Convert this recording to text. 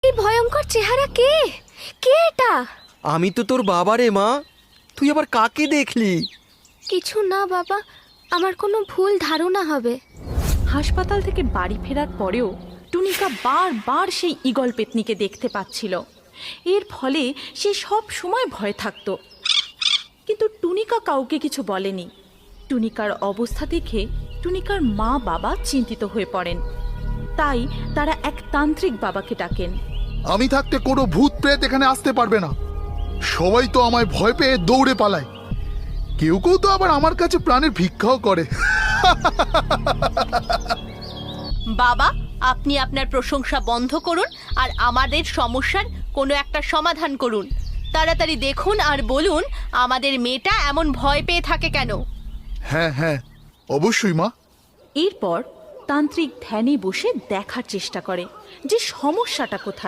এই ভয়ঙ্কর চেহারা কে? কে এটা? আমি তো তোর বাবা রে মা। তুই আবার কাকে দেখলি? কিছু না বাবা, আমার কোনো ভুল ধারণা হবে। হাসপাতাল থেকে বাড়ি ফেরার পরেও টুনিকা বারবার সেই ঈগল পেতনিকে দেখতে পাচ্ছিল। এর ফলে সে সব সময় ভয় থাকত, কিন্তু টুনিকা কাউকে কিছু বলেনি। টুনিকার অবস্থা দেখে টুনিকার মা বাবা চিন্তিত হয়ে পড়েন। তাই তারা এক তান্ত্রিক বাবাকে ডাকেন। আমি থাকতে কোনো ভূত প্রেত এখানে আসতে পারবে না। সবাই তো আমায় ভয় পেয়ে দৌড়ে পালায়। কেউ কেউ তো আবার আমার কাছে প্রাণের ভিক্ষাও করে। বাবা, আপনি আপনার প্রশংসা বন্ধ করুন আর আমাদের সমস্যার কোনো একটা সমাধান করুন। তাড়াতাড়ি দেখুন আর বলুন আমাদের মেয়েটা এমন ভয় পেয়ে থাকে কেন। হ্যাঁ হ্যাঁ, অবশ্যই মা। এরপর তান্ত্রিক ধ্যানে বসে দেখার চেষ্টা করে যে সমস্যাটা কোথায়।